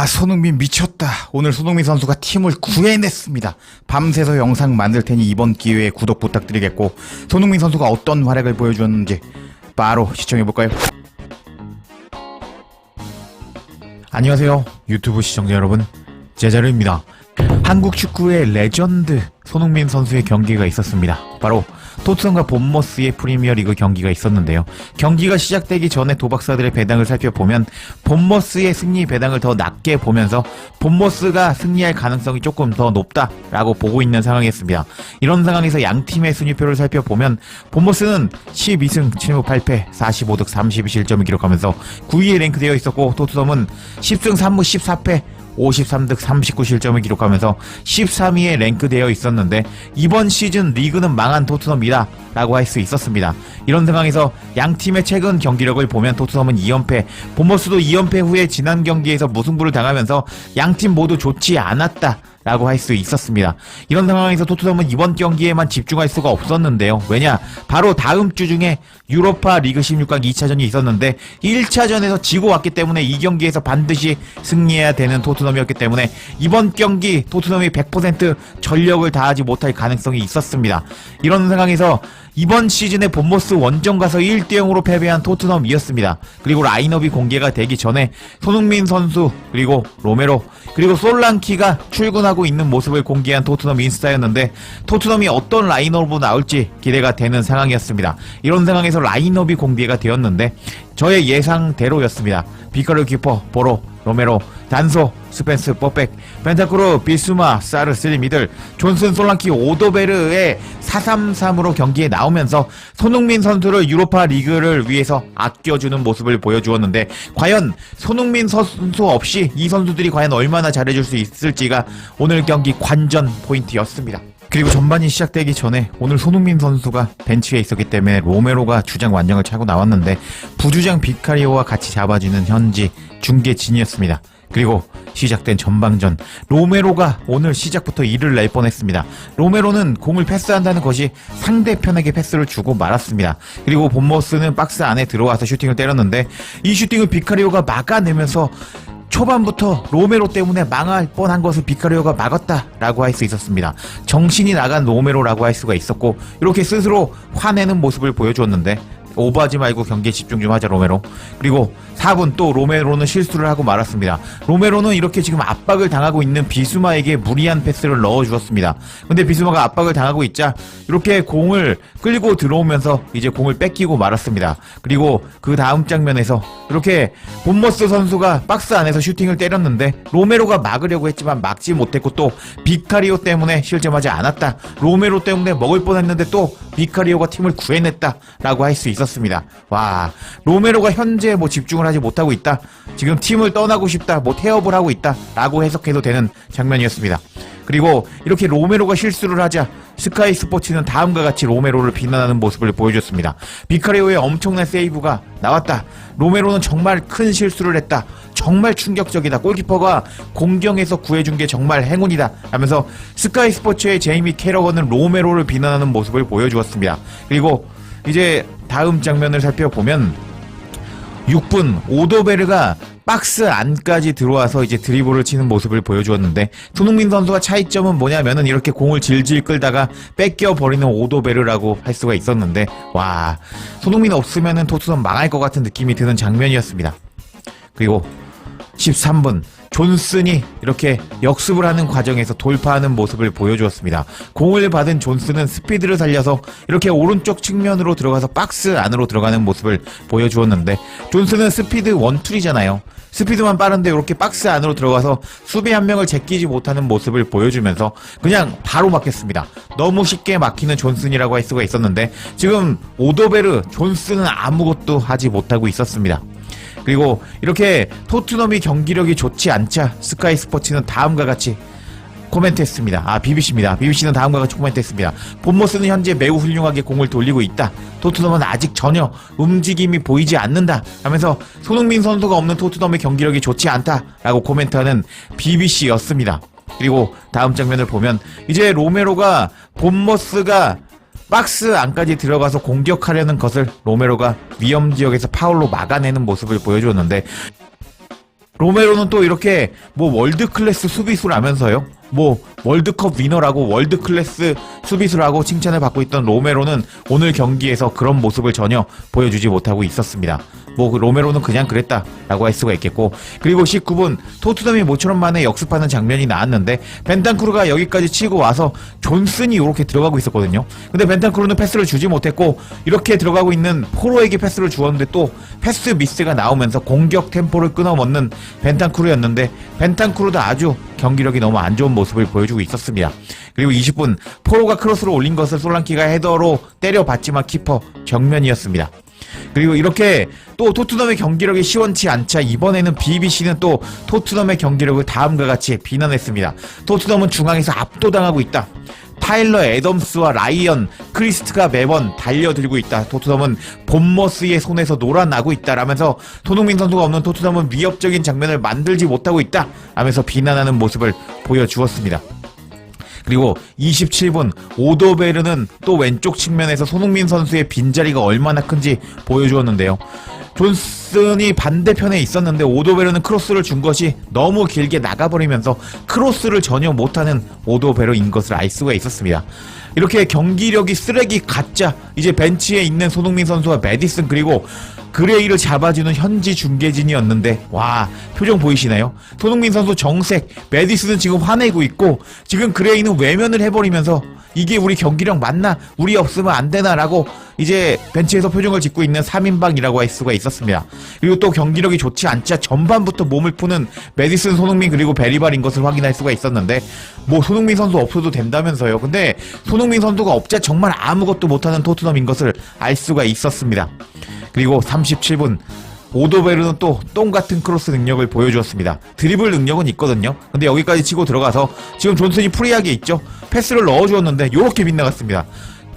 손흥민 미쳤다. 오늘 손흥민 선수가 팀을 구해냈습니다. 밤새서 영상 만들 테니 이번 기회에 구독 부탁드리겠고, 손흥민 선수가 어떤 활약을 보여주었는지 바로 시청해볼까요? 안녕하세요, 유튜브 시청자 여러분, 제자르입니다. 한국 축구의 레전드 손흥민 선수의 경기가 있었습니다. 바로 토트넘과 본머스의 프리미어리그 경기가 있었는데요. 경기가 시작되기 전에 도박사들의 배당을 살펴보면 본머스의 승리 배당을 더 낮게 보면서 본머스가 승리할 가능성이 조금 더 높다라고 보고 있는 상황이었습니다. 이런 상황에서 양팀의 순위표를 살펴보면 본머스는 12승 7무 8패 45득 32실점을 기록하면서 9위에 랭크되어 있었고, 토트넘은 10승 3무 14패 53득 39실점을 기록하면서 13위에 랭크되어 있었는데, 이번 시즌 리그는 망한 토트넘이다 라고 할 수 있었습니다. 이런 상황에서 양팀의 최근 경기력을 보면 토트넘은 2연패, 본머스도 2연패 후에 지난 경기에서 무승부를 당하면서 양팀 모두 좋지 않았다 라고 할 수 있었습니다. 이런 상황에서 토트넘은 이번 경기에만 집중할 수가 없었는데요. 왜냐? 바로 다음 주 중에 유로파 리그 16강 2차전이 있었는데 1차전에서 지고 왔기 때문에 이 경기에서 반드시 승리해야 되는 토트넘이었기 때문에 이번 경기 토트넘이 100% 전력을 다하지 못할 가능성이 있었습니다. 이런 상황에서 이번 시즌에 본머스 원정 가서 1대0으로 패배한 토트넘이었습니다. 그리고 라인업이 공개가 되기 전에 손흥민 선수, 그리고 로메로, 그리고 솔랑키가 출근하고 있는 모습을 공개한 토트넘 인스타였는데, 토트넘이 어떤 라인업으로 나올지 기대가 되는 상황이었습니다. 이런 상황에서 라인업이 공개가 되었는데 저의 예상대로였습니다. 비카르 키퍼, 보로, 로메로, 단소, 스펜스, 뽀백, 벤타쿠르, 비수마, 사르, 쓰리 미들, 존슨, 솔랑키, 오도베르의 4-3-3으로 경기에 나오면서 손흥민 선수를 유로파 리그를 위해서 아껴주는 모습을 보여주었는데, 과연 손흥민 선수 없이 이 선수들이 과연 얼마나 잘해줄 수 있을지가 오늘 경기 관전 포인트였습니다. 그리고 전반이 시작되기 전에 오늘 손흥민 선수가 벤치에 있었기 때문에 로메로가 주장 완장을 차고 나왔는데, 부주장 비카리오와 같이 잡아주는 현지 중계진이었습니다. 그리고 시작된 전방전, 로메로가 오늘 시작부터 일을 낼 뻔했습니다. 로메로는 공을 패스한다는 것이 상대편에게 패스를 주고 말았습니다. 그리고 본머스는 박스 안에 들어와서 슈팅을 때렸는데, 이 슈팅을 비카리오가 막아내면서 초반부터 로메로 때문에 망할 뻔한 것을 비카리오가 막았다라고 할 수 있었습니다. 정신이 나간 로메로라고 할 수가 있었고, 이렇게 스스로 화내는 모습을 보여주었는데, 오버하지 말고 경기에 집중 좀 하자 로메로. 그리고 4분 또 로메로는 실수를 하고 말았습니다. 로메로는 이렇게 지금 압박을 당하고 있는 비수마에게 무리한 패스를 넣어주었습니다. 근데 비수마가 압박을 당하고 있자 이렇게 공을 끌고 들어오면서 이제 공을 뺏기고 말았습니다. 그리고 그 다음 장면에서 이렇게 본머스 선수가 박스 안에서 슈팅을 때렸는데 로메로가 막으려고 했지만 막지 못했고, 또 비카리오 때문에 실점하지 않았다, 로메로 때문에 먹을 뻔했는데 또 비카리오가 팀을 구해냈다 라고 할 수 있었습니다. 와, 로메로가 현재 집중을 하지 못하고 있다, 지금 팀을 떠나고 싶다, 태업을 하고 있다 라고 해석해도 되는 장면이었습니다. 그리고 이렇게 로메로가 실수를 하자 스카이 스포츠는 다음과 같이 로메로를 비난하는 모습을 보여줬습니다. 비카리오의 엄청난 세이브가 나왔다, 로메로는 정말 큰 실수를 했다, 정말 충격적이다, 골키퍼가 공경에서 구해준 게 정말 행운이다 하면서 스카이 스포츠의 제이미 캐러건은 로메로를 비난하는 모습을 보여주었습니다. 그리고 이제 다음 장면을 살펴보면 6분 오도베르가 박스 안까지 들어와서 이제 드리블을 치는 모습을 보여주었는데, 손흥민 선수가 차이점은 뭐냐면은 이렇게 공을 질질 끌다가 뺏겨버리는 오도베르라고 할 수가 있었는데, 와, 손흥민 없으면은 토트넘 망할 것 같은 느낌이 드는 장면이었습니다. 그리고 13분 존슨이 이렇게 역습을 하는 과정에서 돌파하는 모습을 보여주었습니다. 공을 받은 존슨은 스피드를 살려서 이렇게 오른쪽 측면으로 들어가서 박스 안으로 들어가는 모습을 보여주었는데, 존슨은 스피드 원툴이잖아요. 스피드만 빠른데 이렇게 박스 안으로 들어가서 수비 한 명을 제끼지 못하는 모습을 보여주면서 그냥 바로 막혔습니다. 너무 쉽게 막히는 존슨이라고 할 수가 있었는데, 지금 오도베르, 존슨은 아무것도 하지 못하고 있었습니다. 그리고 이렇게 토트넘이 경기력이 좋지 않자 스카이 스포츠는 다음과 같이 코멘트했습니다. BBC입니다. BBC는 다음과 같이 코멘트했습니다. 본머스는 현재 매우 훌륭하게 공을 돌리고 있다, 토트넘은 아직 전혀 움직임이 보이지 않는다 하면서 손흥민 선수가 없는 토트넘의 경기력이 좋지 않다라고 코멘트하는 BBC였습니다. 그리고 다음 장면을 보면 이제 로메로가 본머스가 박스 안까지 들어가서 공격하려는 것을 로메로가 위험지역에서 파울로 막아내는 모습을 보여주었는데, 로메로는 또 이렇게 뭐 월드 클래스 수비수라면서요. 뭐 월드컵 위너라고 월드 클래스 수비수라고 칭찬을 받고 있던 로메로는 오늘 경기에서 그런 모습을 전혀 보여주지 못하고 있었습니다. 뭐 로메로는 그냥 그랬다라고 할 수가 있겠고, 그리고 19분 토트넘이 모처럼 만에 역습하는 장면이 나왔는데 벤탄쿠르가 여기까지 치고 와서 존슨이 이렇게 들어가고 있었거든요. 근데 벤탄쿠르는 패스를 주지 못했고 이렇게 들어가고 있는 포로에게 패스를 주었는데 또 패스 미스가 나오면서 공격 템포를 끊어먹는 벤탄쿠르였는데 벤탄쿠르도 아주 경기력이 너무 안 좋은 모습을 보여주고 있었습니다. 그리고 20분 포로가 크로스로 올린 것을 솔랑키가 헤더로 때려봤지만 키퍼 정면이었습니다. 그리고 이렇게 또 토트넘의 경기력이 시원치 않자 이번에는 BBC는 또 토트넘의 경기력을 다음과 같이 비난했습니다. 토트넘은 중앙에서 압도당하고 있다. 타일러 애덤스와 라이언, 크리스트가 매번 달려들고 있다. 토트넘은 본머스의 손에서 놀아나고 있다라면서 손흥민 선수가 없는 토트넘은 위협적인 장면을 만들지 못하고 있다 하면서 비난하는 모습을 보여주었습니다. 그리고 27분 오도베르는 또 왼쪽 측면에서 손흥민 선수의 빈자리가 얼마나 큰지 보여주었는데요. 존슨이 반대편에 있었는데 오도베르는 크로스를 준 것이 너무 길게 나가버리면서 크로스를 전혀 못하는 오도베르인 것을 알 수가 있었습니다. 이렇게 경기력이 쓰레기 같자 이제 벤치에 있는 손흥민 선수와 메디슨 그리고 그레이를 잡아주는 현지 중계진이었는데 와, 표정 보이시나요? 손흥민 선수 정색, 메디슨은 지금 화내고 있고 지금 그레이는 외면을 해버리면서 이게 우리 경기력 맞나? 우리 없으면 안 되나? 라고 이제 벤치에서 표정을 짓고 있는 3인방이라고 할 수가 있었습니다. 그리고 또 경기력이 좋지 않자 전반부터 몸을 푸는 메디슨, 손흥민 그리고 베리발인 것을 확인할 수가 있었는데 뭐 손흥민 선수 없어도 된다면서요. 근데 손흥민 선수가 없자 정말 아무것도 못하는 토트넘인 것을 알 수가 있었습니다. 그리고 37분 오도베르는 또 똥같은 크로스 능력을 보여주었습니다. 드리블 능력은 있거든요. 근데 여기까지 치고 들어가서 지금 존슨이 프리하게 있죠. 패스를 넣어주었는데 요렇게 빗나갔습니다.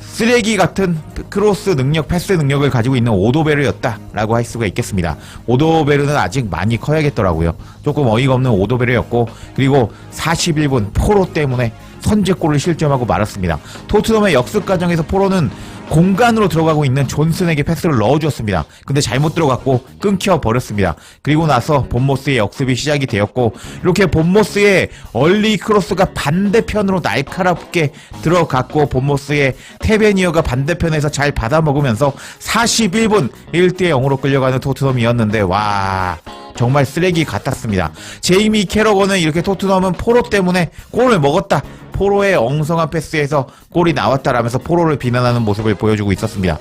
쓰레기 같은 크로스 능력, 패스 능력을 가지고 있는 오도베르였다라고 할 수가 있겠습니다. 오도베르는 아직 많이 커야겠더라고요. 조금 어이가 없는 오도베르였고, 그리고 41분 포로 때문에 선제골을 실점하고 말았습니다. 토트넘의 역습 과정에서 포로는 공간으로 들어가고 있는 존슨에게 패스를 넣어주었습니다. 근데 잘못 들어갔고 끊겨버렸습니다. 그리고 나서 본모스의 역습이 시작이 되었고 이렇게 본모스의 얼리 크로스가 반대편으로 날카롭게 들어갔고 본모스의 테베니어가 반대편에서 잘 받아먹으면서 41분 1대0으로 끌려가는 토트넘이었는데 와... 정말 쓰레기 같았습니다. 제이미 캐러건은 이렇게 토트넘은 포로 때문에 골을 먹었다. 포로의 엉성한 패스에서 골이 나왔다라면서 포로를 비난하는 모습을 보여주고 있었습니다.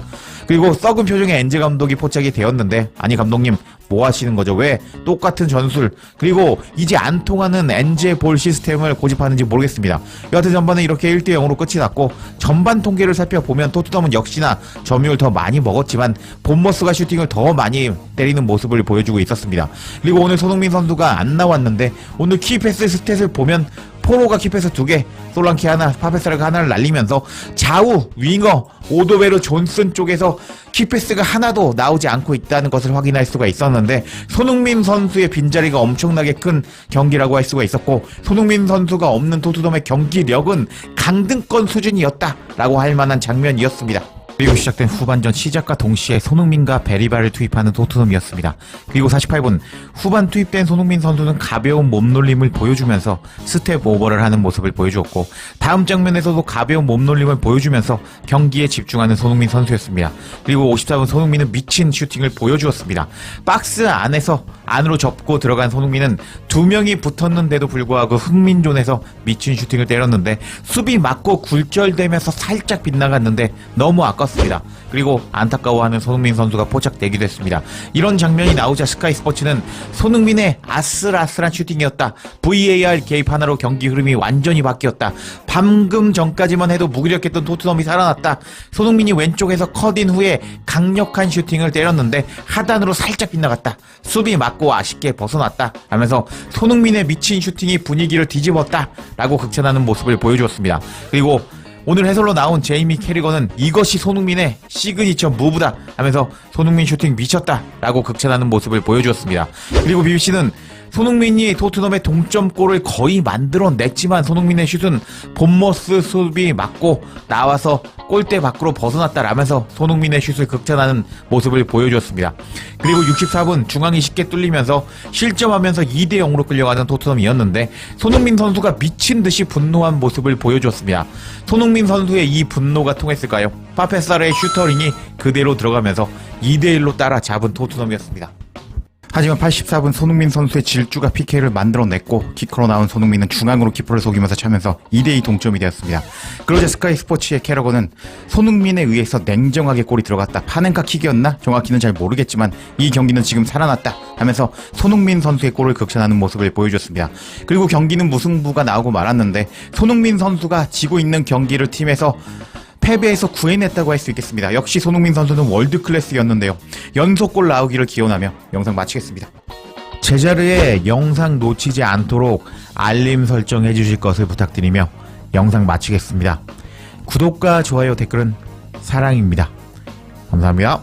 그리고 썩은 표정의 엔제 감독이 포착이 되었는데 아니 감독님 뭐 하시는 거죠? 왜 똑같은 전술 그리고 이제 안 통하는 엔제 볼 시스템을 고집하는지 모르겠습니다. 여하튼 전반은 이렇게 1대0으로 끝이 났고 전반 통계를 살펴보면 토트넘은 역시나 점유율 더 많이 먹었지만 본머스가 슈팅을 더 많이 때리는 모습을 보여주고 있었습니다. 그리고 오늘 손흥민 선수가 안 나왔는데 오늘 키패스 스탯을 보면 포로가 키패스 2개, 솔랑키 하나, 파페스라가 하나를 날리면서 좌우 윙어 오도베르 존슨 쪽에서 키패스가 하나도 나오지 않고 있다는 것을 확인할 수가 있었는데 손흥민 선수의 빈자리가 엄청나게 큰 경기라고 할 수가 있었고 손흥민 선수가 없는 토트넘의 경기력은 강등권 수준이었다라고 할 만한 장면이었습니다. 그리고 시작된 후반전 시작과 동시에 손흥민과 베리발을 투입하는 토트넘이었습니다. 그리고 48분 후반 투입된 손흥민 선수는 가벼운 몸놀림을 보여주면서 스텝 오버를 하는 모습을 보여주었고 다음 장면에서도 가벼운 몸놀림을 보여주면서 경기에 집중하는 손흥민 선수였습니다. 그리고 54분 손흥민은 미친 슈팅을 보여주었습니다. 박스 안에서 안으로 접고 들어간 손흥민은 2명이 붙었는데도 불구하고 흥민존에서 미친 슈팅을 때렸는데 수비 맞고 굴절되면서 살짝 빗나갔는데 너무 아깝습니다. 그리고 안타까워하는 손흥민 선수가 포착되기도 했습니다. 이런 장면이 나오자 스카이 스포츠는 손흥민의 아슬아슬한 슈팅이었다. VAR 개입 하나로 경기 흐름이 완전히 바뀌었다. 방금 전까지만 해도 무기력했던 토트넘이 살아났다. 손흥민이 왼쪽에서 컷인 후에 강력한 슈팅을 때렸는데 하단으로 살짝 빗나갔다. 수비 맞고 아쉽게 벗어났다 하면서 손흥민의 미친 슈팅이 분위기를 뒤집었다 라고 극찬하는 모습을 보여주었습니다. 그리고 오늘 해설로 나온 제이미 캐리건은 이것이 손흥민의 시그니처 무브다 하면서 손흥민 슈팅 미쳤다 라고 극찬하는 모습을 보여주었습니다. 그리고 BBC는 손흥민이 토트넘의 동점골을 거의 만들어냈지만 손흥민의 슛은 본머스 수비 맞고 나와서 골대 밖으로 벗어났다라면서 손흥민의 슛을 극찬하는 모습을 보여주었습니다. 그리고 64분 중앙이 쉽게 뚫리면서 실점하면서 2대 0으로 끌려가는 토트넘이었는데 손흥민 선수가 미친 듯이 분노한 모습을 보여주었습니다. 손흥민 선수의 이 분노가 통했을까요? 파페사르의 슈터링이 그대로 들어가면서 2대 1로 따라잡은 토트넘이었습니다. 하지만 84분 손흥민 선수의 질주가 PK를 만들어냈고 키커로 나온 손흥민은 중앙으로 키퍼를 속이면서 차면서 2대2 동점이 되었습니다. 그러자 스카이 스포츠의 캐러건은 손흥민에 의해서 냉정하게 골이 들어갔다. 파넨카 킥이었나? 정확히는 잘 모르겠지만 이 경기는 지금 살아났다 하면서 손흥민 선수의 골을 극찬하는 모습을 보여줬습니다. 그리고 경기는 무승부가 나오고 말았는데 손흥민 선수가 지고 있는 경기를 팀에서 패배에서 구해냈다고 할 수 있겠습니다. 역시 손흥민 선수는 월드클래스였는데요. 연속골 나오기를 기원하며 영상 마치겠습니다. 제자르의 영상 놓치지 않도록 알림 설정해 주실 것을 부탁드리며 영상 마치겠습니다. 구독과 좋아요, 댓글은 사랑입니다. 감사합니다.